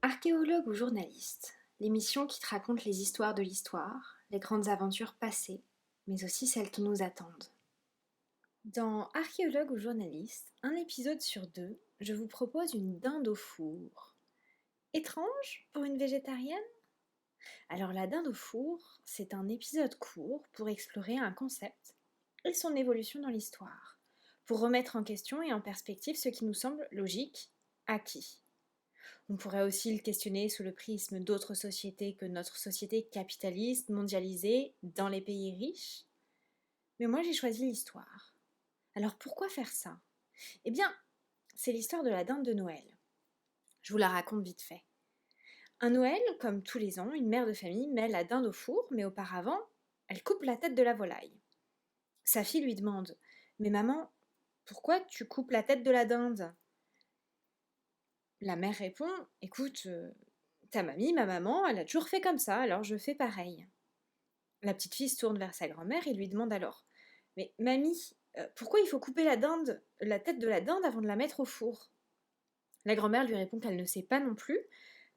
Archéologue ou journaliste, l'émission qui te raconte les histoires de l'histoire, les grandes aventures passées, mais aussi celles qui nous attendent. Dans Archéologue ou journaliste, un épisode sur deux, je vous propose une dinde au four. Étrange pour une végétarienne? Alors la dinde au four, c'est un épisode court pour explorer un concept et son évolution dans l'histoire, pour remettre en question et en perspective ce qui nous semble logique, acquis. On pourrait aussi le questionner sous le prisme d'autres sociétés que notre société capitaliste, mondialisée, dans les pays riches. Mais moi j'ai choisi l'histoire. Alors pourquoi faire ça? Eh bien, c'est l'histoire de la dinde de Noël. Je vous la raconte vite fait. Un Noël, comme tous les ans, une mère de famille met la dinde au four, mais auparavant, elle coupe la tête de la volaille. Sa fille lui demande: Mais maman, pourquoi tu coupes la tête de la dinde? La mère répond: Écoute, ta mamie, ma maman, elle a toujours fait comme ça, alors je fais pareil. La petite fille se tourne vers sa grand-mère et lui demande alors: Mais mamie, pourquoi il faut couper la tête de la dinde avant de la mettre au four? La grand-mère lui répond qu'elle ne sait pas non plus,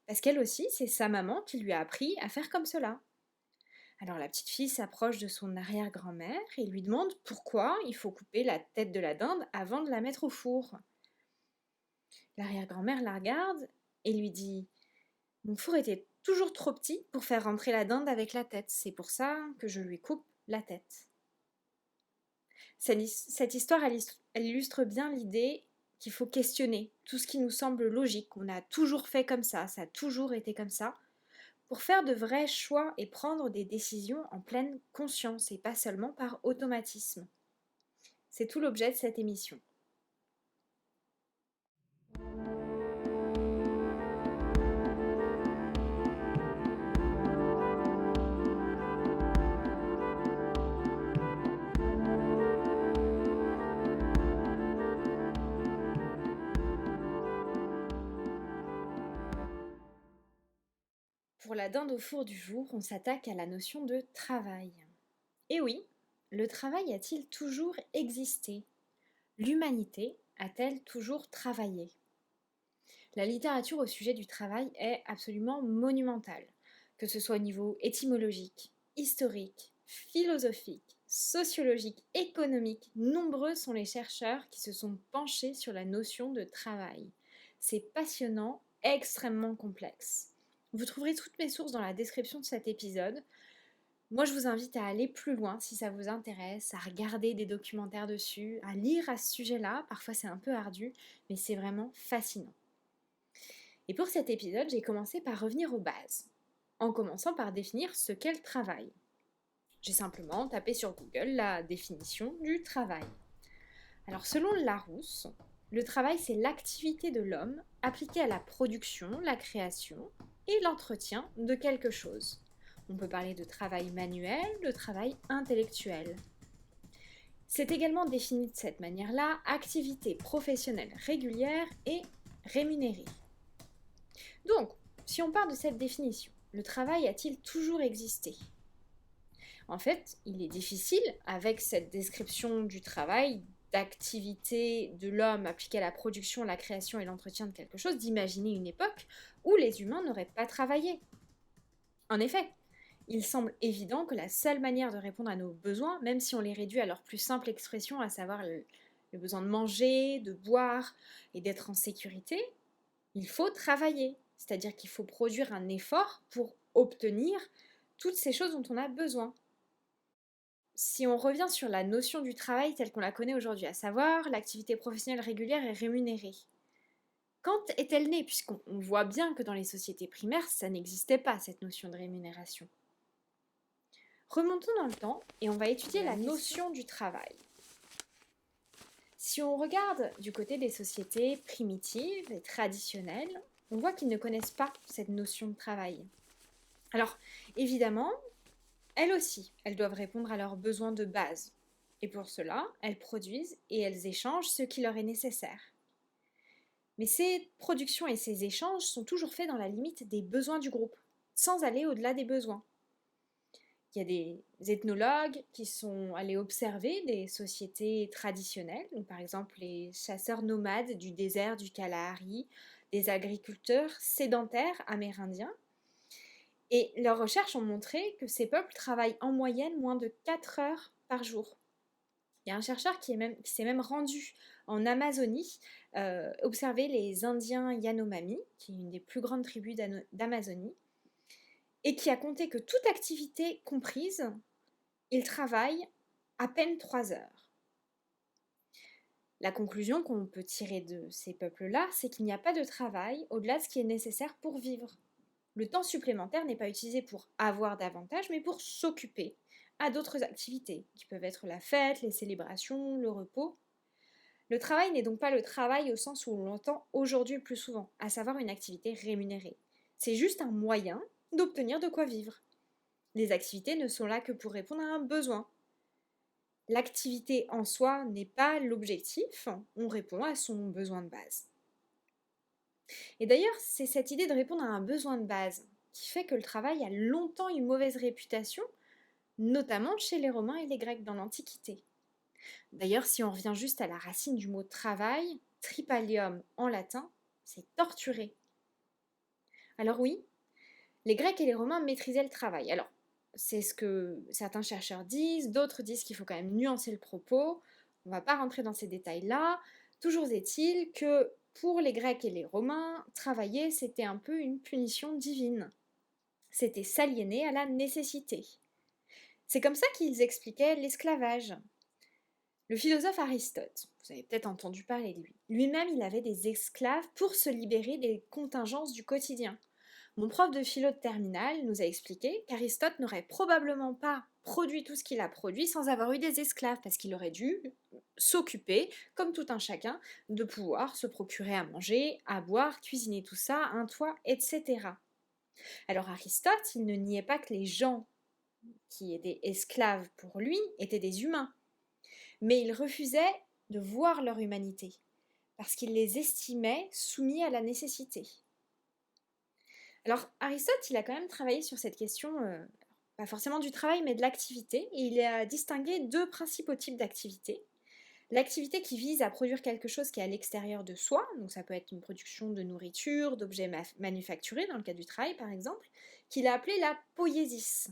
parce qu'elle aussi, c'est sa maman qui lui a appris à faire comme cela. Alors la petite fille s'approche de son arrière-grand-mère et lui demande pourquoi il faut couper la tête de la dinde avant de la mettre au four. L'arrière-grand-mère la regarde et lui dit: Mon four était toujours trop petit pour faire rentrer la dinde avec la tête, c'est pour ça que je lui coupe la tête. Cette histoire, elle illustre bien l'idée qu'il faut questionner tout ce qui nous semble logique, qu'on a toujours fait comme ça a toujours été comme ça, pour faire de vrais choix et prendre des décisions en pleine conscience et pas seulement par automatisme. C'est tout l'objet de cette émission. Pour la dinde au four du jour, on s'attaque à la notion de travail. Et oui, le travail a-t-il toujours existé? L'humanité a-t-elle toujours travaillé? La littérature au sujet du travail est absolument monumentale, que ce soit au niveau étymologique, historique, philosophique, sociologique, économique. Nombreux sont les chercheurs qui se sont penchés sur la notion de travail. C'est passionnant, extrêmement complexe. Vous trouverez toutes mes sources dans la description de cet épisode. Moi, je vous invite à aller plus loin si ça vous intéresse, à regarder des documentaires dessus, à lire à ce sujet-là. Parfois, c'est un peu ardu, mais c'est vraiment fascinant. Et pour cet épisode, j'ai commencé par revenir aux bases, en commençant par définir ce qu'est le travail. J'ai simplement tapé sur Google la définition du travail. Alors, selon Larousse, le travail, c'est l'activité de l'homme appliquée à la production, la création et l'entretien de quelque chose. On peut parler de travail manuel, de travail intellectuel. C'est également défini de cette manière-là, activité professionnelle régulière et rémunérée. Donc, si on part de cette définition, le travail a-t-il toujours existé? En fait, il est difficile, avec cette description du travail, d'activité de l'homme appliquée à la production, la création et l'entretien de quelque chose, d'imaginer une époque où les humains n'auraient pas travaillé. En effet, il semble évident que la seule manière de répondre à nos besoins, même si on les réduit à leur plus simple expression, à savoir le besoin de manger, de boire et d'être en sécurité, il faut travailler. C'est-à-dire qu'il faut produire un effort pour obtenir toutes ces choses dont on a besoin. Si on revient sur la notion du travail telle qu'on la connaît aujourd'hui, à savoir l'activité professionnelle régulière et rémunérée, quand est-elle née? Puisqu'on voit bien que dans les sociétés primaires, ça n'existait pas, cette notion de rémunération. Remontons dans le temps et on va étudier la notion du travail. Si on regarde du côté des sociétés primitives et traditionnelles, on voit qu'ils ne connaissent pas cette notion de travail. Alors, évidemment, elles aussi, elles doivent répondre à leurs besoins de base. Et pour cela, elles produisent et elles échangent ce qui leur est nécessaire. Mais ces productions et ces échanges sont toujours faits dans la limite des besoins du groupe, sans aller au-delà des besoins. Il y a des ethnologues qui sont allés observer des sociétés traditionnelles, donc par exemple les chasseurs nomades du désert du Kalahari, des agriculteurs sédentaires amérindiens. Et leurs recherches ont montré que ces peuples travaillent en moyenne moins de 4 heures par jour. Il y a un chercheur qui s'est même rendu en Amazonie, observer les Indiens Yanomami, qui est une des plus grandes tribus d'Amazonie, et qui a compté que toute activité comprise, ils travaillent à peine 3 heures. La conclusion qu'on peut tirer de ces peuples-là, c'est qu'il n'y a pas de travail au-delà de ce qui est nécessaire pour vivre. Le temps supplémentaire n'est pas utilisé pour avoir davantage, mais pour s'occuper à d'autres activités, qui peuvent être la fête, les célébrations, le repos. Le travail n'est donc pas le travail au sens où on l'entend aujourd'hui le plus souvent, à savoir une activité rémunérée. C'est juste un moyen d'obtenir de quoi vivre. Les activités ne sont là que pour répondre à un besoin. L'activité en soi n'est pas l'objectif, on répond à son besoin de base. Et d'ailleurs, c'est cette idée de répondre à un besoin de base qui fait que le travail a longtemps une mauvaise réputation, notamment chez les Romains et les Grecs dans l'Antiquité. D'ailleurs, si on revient juste à la racine du mot travail, tripalium en latin, c'est torturer. Alors oui, les Grecs et les Romains maîtrisaient le travail. Alors, c'est ce que certains chercheurs disent, d'autres disent qu'il faut quand même nuancer le propos. On ne va pas rentrer dans ces détails-là. Toujours est-il que pour les Grecs et les Romains, travailler, c'était un peu une punition divine. C'était s'aliéner à la nécessité. C'est comme ça qu'ils expliquaient l'esclavage. Le philosophe Aristote, vous avez peut-être entendu parler de lui, lui-même il avait des esclaves pour se libérer des contingences du quotidien. Mon prof de philo de terminale nous a expliqué qu'Aristote n'aurait probablement pas produit tout ce qu'il a produit sans avoir eu des esclaves, parce qu'il aurait dû s'occuper, comme tout un chacun, de pouvoir se procurer à manger, à boire, cuisiner tout ça, un toit, etc. Alors Aristote, il ne niait pas que les gens qui étaient esclaves pour lui étaient des humains, mais il refusait de voir leur humanité, parce qu'il les estimait soumis à la nécessité. Alors Aristote, il a quand même travaillé sur cette question, pas forcément du travail, mais de l'activité, et il a distingué deux principaux types d'activités. L'activité qui vise à produire quelque chose qui est à l'extérieur de soi, donc ça peut être une production de nourriture, d'objets manufacturés, dans le cas du travail par exemple, qu'il a appelé la poiesis.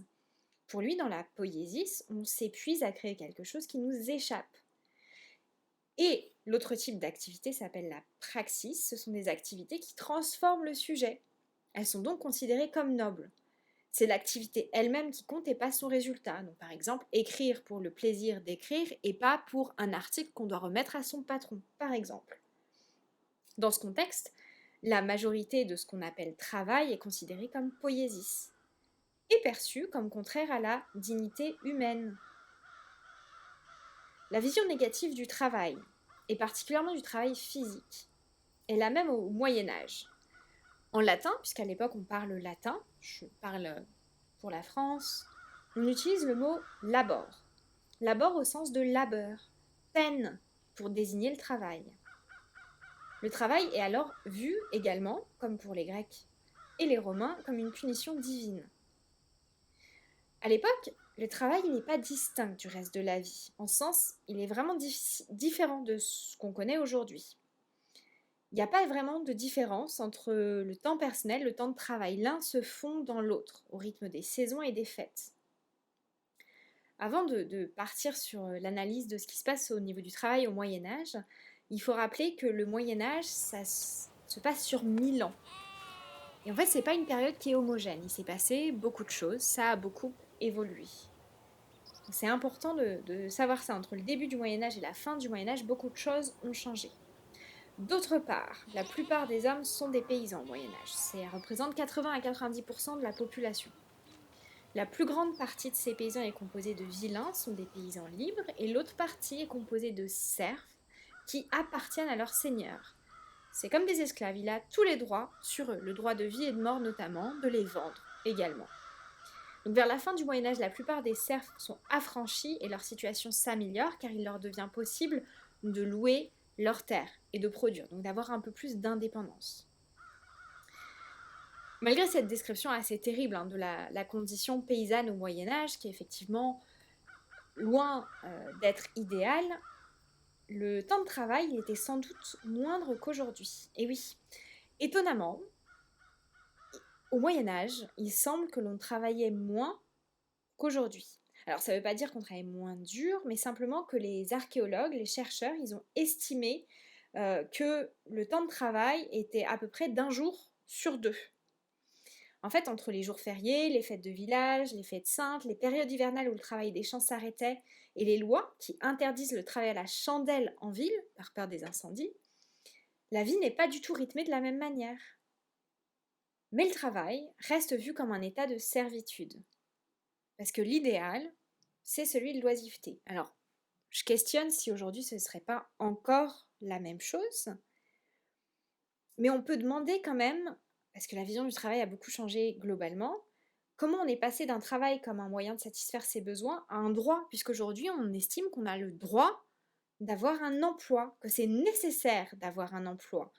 Pour lui, dans la poiesis, on s'épuise à créer quelque chose qui nous échappe. Et l'autre type d'activité s'appelle la praxis, ce sont des activités qui transforment le sujet. Elles sont donc considérées comme nobles. C'est l'activité elle-même qui compte et pas son résultat. Donc par exemple, écrire pour le plaisir d'écrire et pas pour un article qu'on doit remettre à son patron, par exemple. Dans ce contexte, la majorité de ce qu'on appelle travail est considérée comme poiesis et perçue comme contraire à la dignité humaine. La vision négative du travail, et particulièrement du travail physique, est la même au Moyen-Âge. En latin, puisqu'à l'époque on parle latin, je parle pour la France, on utilise le mot labor. Labor au sens de labeur, peine, pour désigner le travail. Le travail est alors vu également, comme pour les Grecs et les Romains, comme une punition divine. À l'époque, le travail n'est pas distinct du reste de la vie, en sens, il est vraiment différent de ce qu'on connaît aujourd'hui. Il n'y a pas vraiment de différence entre le temps personnel et le temps de travail. L'un se fond dans l'autre, au rythme des saisons et des fêtes. Avant de partir sur l'analyse de ce qui se passe au niveau du travail au Moyen-Âge, il faut rappeler que le Moyen-Âge, ça se passe sur 1000 ans. Et en fait, c'est pas une période qui est homogène. Il s'est passé beaucoup de choses, ça a beaucoup évolué. C'est important de savoir ça. Entre le début du Moyen-Âge et la fin du Moyen-Âge, beaucoup de choses ont changé. D'autre part, la plupart des hommes sont des paysans au Moyen-Âge. Ça représente 80 à 90% de la population. La plus grande partie de ces paysans est composée de vilains, sont des paysans libres, et l'autre partie est composée de serfs qui appartiennent à leur seigneur. C'est comme des esclaves, il a tous les droits sur eux, le droit de vie et de mort notamment, de les vendre également. Donc vers la fin du Moyen-Âge, la plupart des serfs sont affranchis et leur situation s'améliore car il leur devient possible de louer leurs terres et de produire, donc d'avoir un peu plus d'indépendance. Malgré cette description assez terrible de la condition paysanne au Moyen-Âge, qui est effectivement loin d'être idéale, le temps de travail était sans doute moindre qu'aujourd'hui. Et oui, Étonnamment, au Moyen Âge, il semble que l'on travaillait moins qu'aujourd'hui. Alors ça ne veut pas dire qu'on travaille moins dur, mais simplement que les archéologues, les chercheurs, ils ont estimé que le temps de travail était à peu près d'un jour sur deux. En fait, entre les jours fériés, les fêtes de village, les fêtes saintes, les périodes hivernales où le travail des champs s'arrêtait, et les lois qui interdisent le travail à la chandelle en ville, par peur des incendies, la vie n'est pas du tout rythmée de la même manière. Mais le travail reste vu comme un état de servitude. Parce que l'idéal, c'est celui de l'oisiveté. Alors, je questionne si aujourd'hui ce ne serait pas encore la même chose, mais on peut demander quand même, parce que la vision du travail a beaucoup changé globalement, comment on est passé d'un travail comme un moyen de satisfaire ses besoins à un droit, puisqu'aujourd'hui on estime qu'on a le droit d'avoir un emploi, que c'est nécessaire d'avoir un emploi.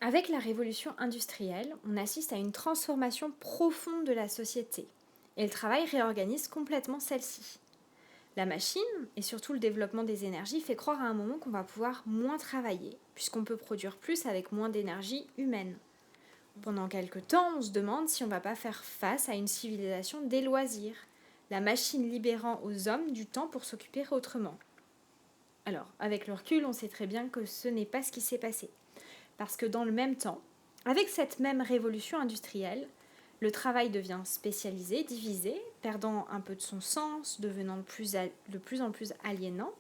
Avec la révolution industrielle, on assiste à une transformation profonde de la société, et le travail réorganise complètement celle-ci. La machine, et surtout le développement des énergies, fait croire à un moment qu'on va pouvoir moins travailler, puisqu'on peut produire plus avec moins d'énergie humaine. Pendant quelque temps, on se demande si on ne va pas faire face à une civilisation des loisirs, la machine libérant aux hommes du temps pour s'occuper autrement. Alors, avec le recul, on sait très bien que ce n'est pas ce qui s'est passé. Parce que dans le même temps, avec cette même révolution industrielle, le travail devient spécialisé, divisé, perdant un peu de son sens, devenant de plus en plus aliénant.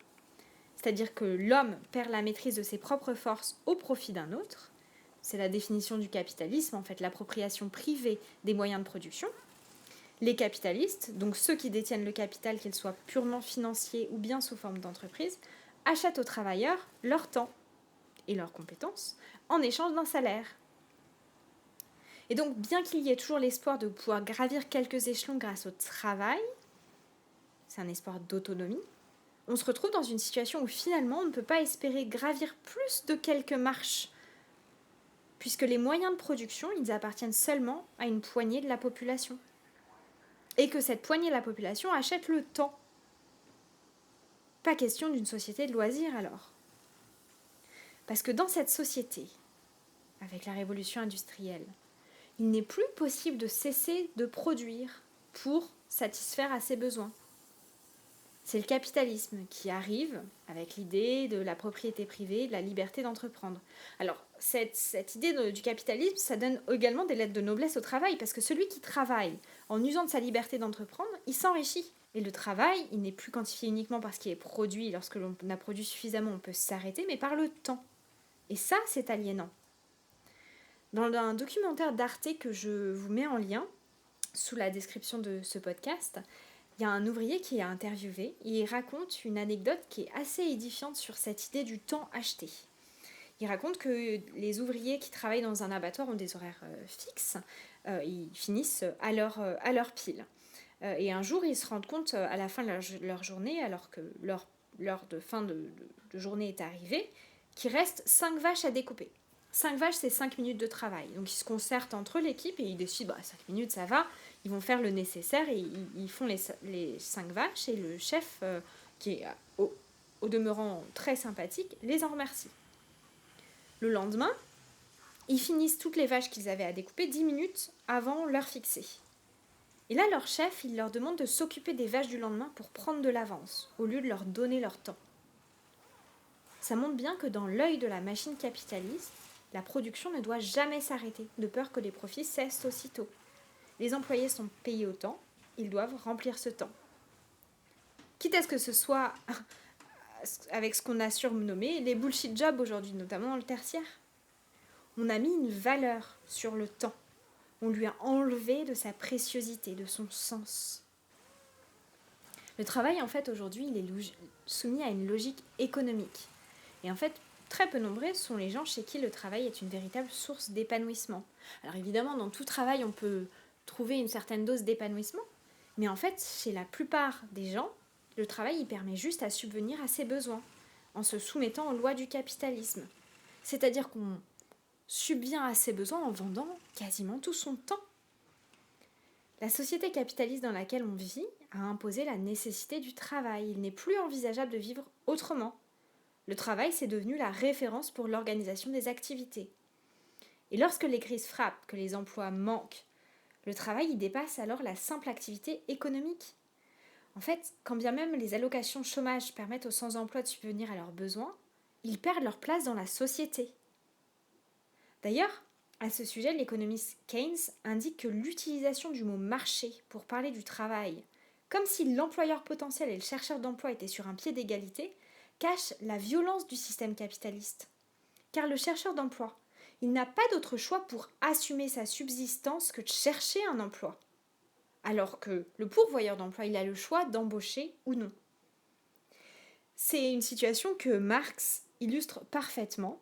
C'est-à-dire que l'homme perd la maîtrise de ses propres forces au profit d'un autre. C'est la définition du capitalisme, en fait, l'appropriation privée des moyens de production. Les capitalistes, donc ceux qui détiennent le capital, qu'il soit purement financier ou bien sous forme d'entreprise, achètent aux travailleurs leur temps et leurs compétences en échange d'un salaire. Et donc, bien qu'il y ait toujours l'espoir de pouvoir gravir quelques échelons grâce au travail, c'est un espoir d'autonomie, on se retrouve dans une situation où finalement on ne peut pas espérer gravir plus de quelques marches, puisque les moyens de production, ils appartiennent seulement à une poignée de la population. Et que cette poignée de la population achète le temps. Pas question d'une société de loisirs alors. Parce que dans cette société, avec la révolution industrielle, il n'est plus possible de cesser de produire pour satisfaire à ses besoins. C'est le capitalisme qui arrive avec l'idée de la propriété privée, de la liberté d'entreprendre. Alors, cette idée du capitalisme, ça donne également des lettres de noblesse au travail, parce que celui qui travaille en usant de sa liberté d'entreprendre, il s'enrichit. Et le travail, il n'est plus quantifié uniquement par ce qui est produit. Lorsque l'on a produit suffisamment, on peut s'arrêter, mais par le temps. Et ça, c'est aliénant. Dans un documentaire d'Arte que je vous mets en lien, sous la description de ce podcast, il y a un ouvrier qui est interviewé et il raconte une anecdote qui est assez édifiante sur cette idée du temps acheté. Il raconte que les ouvriers qui travaillent dans un abattoir ont des horaires fixes, ils finissent à leur pile. Et un jour, ils se rendent compte à la fin de leur journée, alors que l'heure de fin de journée est arrivée, qu'il reste 5 vaches à découper. 5 vaches, c'est 5 minutes de travail. Donc ils se concertent entre l'équipe et ils décident, 5 minutes, ça va. Ils vont faire le nécessaire et ils font les 5 vaches. Et le chef, qui est au demeurant très sympathique, les en remercie. Le lendemain, ils finissent toutes les vaches qu'ils avaient à découper 10 minutes avant l'heure fixée. Et là, leur chef, il leur demande de s'occuper des vaches du lendemain pour prendre de l'avance, au lieu de leur donner leur temps. Ça montre bien que dans l'œil de la machine capitaliste, la production ne doit jamais s'arrêter, de peur que les profits cessent aussitôt. Les employés sont payés au temps, ils doivent remplir ce temps. Quitte à ce que ce soit avec ce qu'on a surnommé les bullshit jobs aujourd'hui, notamment dans le tertiaire. On a mis une valeur sur le temps. On lui a enlevé de sa préciosité, de son sens. Le travail, en fait, aujourd'hui, il est soumis à une logique économique. Et en fait, très peu nombreux sont les gens chez qui le travail est une véritable source d'épanouissement. Alors évidemment, dans tout travail, on peut trouver une certaine dose d'épanouissement, mais en fait, chez la plupart des gens, le travail, il permet juste à subvenir à ses besoins. en se soumettant aux lois du capitalisme. C'est-à-dire qu'on subvient à ses besoins en vendant quasiment tout son temps. La société capitaliste dans laquelle on vit a imposé la nécessité du travail. Il n'est plus envisageable de vivre autrement. Le travail, c'est devenu la référence pour l'organisation des activités. Et lorsque les crises frappent, que les emplois manquent, le travail y dépasse alors la simple activité économique. En fait, quand bien même les allocations chômage permettent aux sans-emploi de subvenir à leurs besoins, ils perdent leur place dans la société. D'ailleurs, à ce sujet, l'économiste Keynes indique que l'utilisation du mot marché pour parler du travail, comme si l'employeur potentiel et le chercheur d'emploi étaient sur un pied d'égalité, cache la violence du système capitaliste. Car le chercheur d'emploi, il n'a pas d'autre choix pour assumer sa subsistance que de chercher un emploi. Alors que le pourvoyeur d'emploi, il a le choix d'embaucher ou non. C'est une situation que Marx illustre parfaitement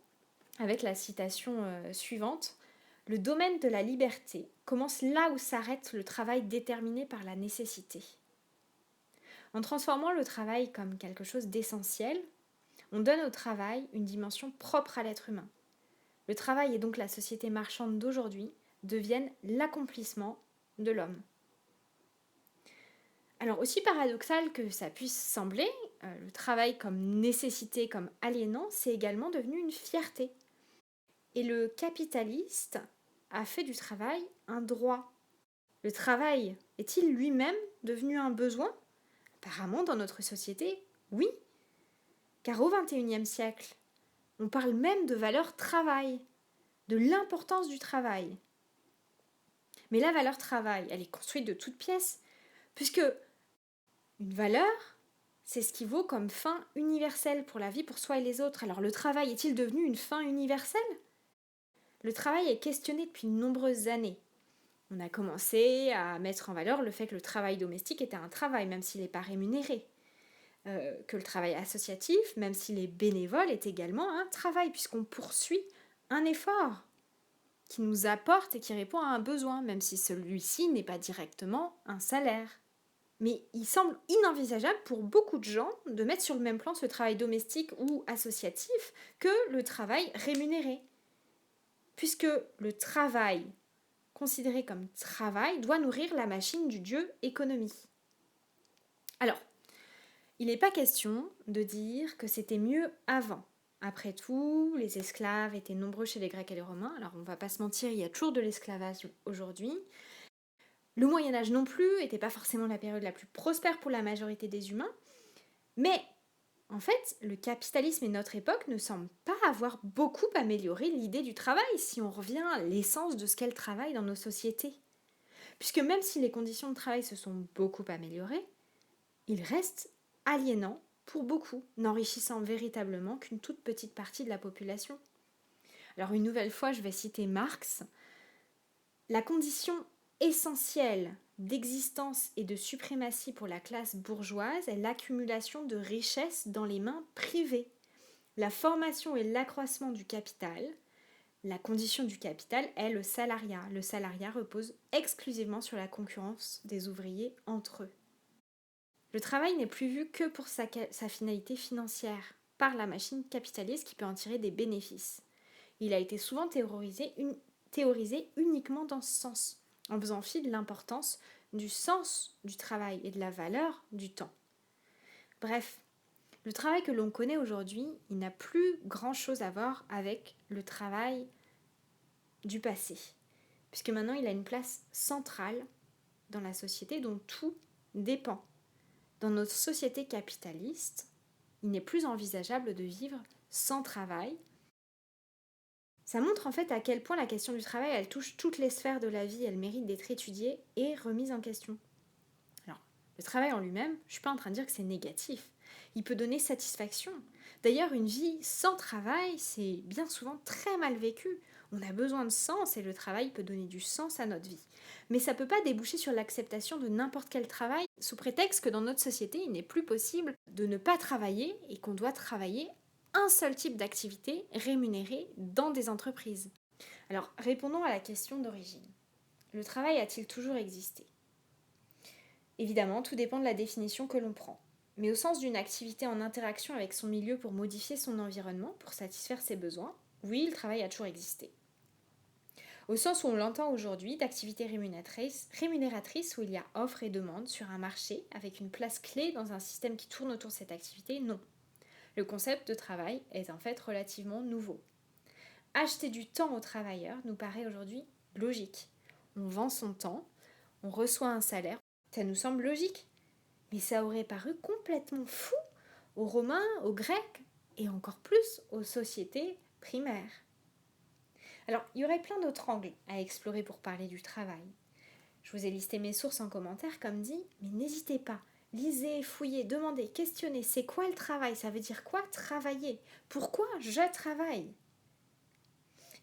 avec la citation suivante. Le domaine de la liberté commence là où s'arrête le travail déterminé par la nécessité. En transformant le travail comme quelque chose d'essentiel, on donne au travail une dimension propre à l'être humain. Le travail et donc la société marchande d'aujourd'hui deviennent l'accomplissement de l'homme. Alors aussi paradoxal que ça puisse sembler, le travail comme nécessité, comme aliénant, c'est également devenu une fierté. Et le capitaliste a fait du travail un droit. Le travail est-il lui-même devenu un besoin ? Apparemment, dans notre société, oui. Car au XXIe siècle, on parle même de valeur travail, de l'importance du travail. Mais la valeur travail, elle est construite de toutes pièces, puisque une valeur, c'est ce qui vaut comme fin universelle pour la vie, pour soi et les autres. Alors le travail est-il devenu une fin universelle ? Le travail est questionné depuis de nombreuses années. On a commencé à mettre en valeur le fait que le travail domestique était un travail, même s'il n'est pas rémunéré. Que le travail associatif, même s'il est bénévole, est également un travail, puisqu'on poursuit un effort qui nous apporte et qui répond à un besoin, même si celui-ci n'est pas directement un salaire. Mais il semble inenvisageable pour beaucoup de gens de mettre sur le même plan ce travail domestique ou associatif que le travail rémunéré. Puisque le travail, considéré comme travail, doit nourrir la machine du dieu économie. Alors, il n'est pas question de dire que c'était mieux avant. Après tout, les esclaves étaient nombreux chez les Grecs et les Romains. Alors, on ne va pas se mentir, il y a toujours de l'esclavage aujourd'hui. Le Moyen-Âge non plus n'était pas forcément la période la plus prospère pour la majorité des humains. Mais, en fait, le capitalisme et notre époque ne semblent pas avoir beaucoup amélioré l'idée du travail si on revient à l'essence de ce qu'est le travail dans nos sociétés. Puisque même si les conditions de travail se sont beaucoup améliorées, il reste aliénant pour beaucoup, n'enrichissant véritablement qu'une toute petite partie de la population. Alors une nouvelle fois, je vais citer Marx. La condition essentielle d'existence et de suprématie pour la classe bourgeoise est l'accumulation de richesses dans les mains privées. La formation et l'accroissement du capital, la condition du capital est le salariat. Le salariat repose exclusivement sur la concurrence des ouvriers entre eux. Le travail n'est plus vu que pour sa finalité financière, par la machine capitaliste qui peut en tirer des bénéfices. Il a été souvent théorisé uniquement dans ce sens, en faisant fi de l'importance du sens du travail et de la valeur du temps. Bref, le travail que l'on connaît aujourd'hui, il n'a plus grand-chose à voir avec le travail du passé, puisque maintenant il a une place centrale dans la société dont tout dépend. Dans notre société capitaliste, il n'est plus envisageable de vivre sans travail. Ça montre en fait à quel point la question du travail, elle touche toutes les sphères de la vie, elle mérite d'être étudiée et remise en question. Alors, le travail en lui-même, je ne suis pas en train de dire que c'est négatif. Il peut donner satisfaction. D'ailleurs, une vie sans travail, c'est bien souvent très mal vécu. On a besoin de sens et le travail peut donner du sens à notre vie. Mais ça ne peut pas déboucher sur l'acceptation de n'importe quel travail, sous prétexte que dans notre société, il n'est plus possible de ne pas travailler et qu'on doit travailler un seul type d'activité rémunérée dans des entreprises. Alors, répondons à la question d'origine. Le travail a-t-il toujours existé ? Évidemment, tout dépend de la définition que l'on prend. mais au sens d'une activité en interaction avec son milieu pour modifier son environnement, pour satisfaire ses besoins, oui, le travail a toujours existé. Au sens où on l'entend aujourd'hui, d'activité rémunératrice où il y a offre et demande sur un marché avec une place clé dans un système qui tourne autour de cette activité, non. Le concept de travail est en fait relativement nouveau. Acheter du temps aux travailleurs nous paraît aujourd'hui logique. On vend son temps, on reçoit un salaire, ça nous semble logique. Mais ça aurait paru complètement fou aux Romains, aux Grecs et encore plus aux sociétés primaires. Alors, il y aurait plein d'autres angles à explorer pour parler du travail. Je vous ai listé mes sources en commentaire comme dit, mais n'hésitez pas. Lisez, fouillez, demandez, questionnez. C'est quoi le travail? Ça veut dire quoi travailler? Pourquoi je travaille?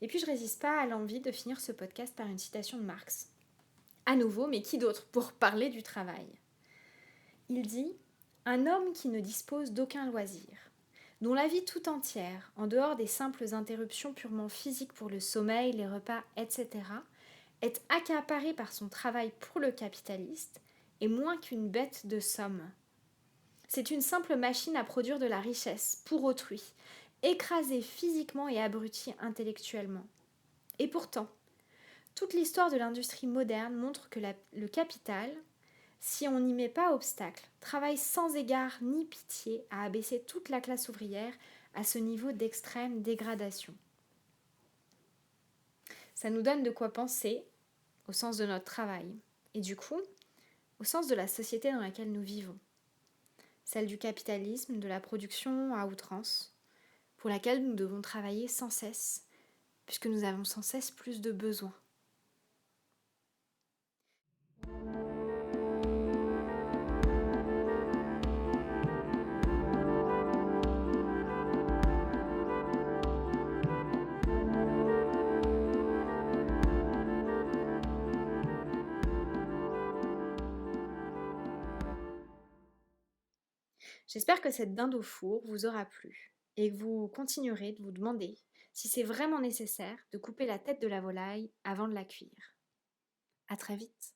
Et puis je résiste pas à l'envie de finir ce podcast par une citation de Marx. À nouveau, mais qui d'autre pour parler du travail? Il dit « Un homme qui ne dispose d'aucun loisir, dont la vie tout entière, en dehors des simples interruptions purement physiques pour le sommeil, les repas, etc., est accaparé par son travail pour le capitaliste, est moins qu'une bête de somme. C'est une simple machine à produire de la richesse pour autrui, écrasé physiquement et abruti intellectuellement. Et pourtant, toute l'histoire de l'industrie moderne montre que le capital, si on n'y met pas obstacle, travaille sans égard ni pitié à abaisser toute la classe ouvrière à ce niveau d'extrême dégradation. Ça nous donne de quoi penser au sens de notre travail et du coup, au sens de la société dans laquelle nous vivons. Celle du capitalisme, de la production à outrance, pour laquelle nous devons travailler sans cesse, puisque nous avons sans cesse plus de besoins. J'espère que cette dinde au four vous aura plu et que vous continuerez de vous demander si c'est vraiment nécessaire de couper la tête de la volaille avant de la cuire. À très vite.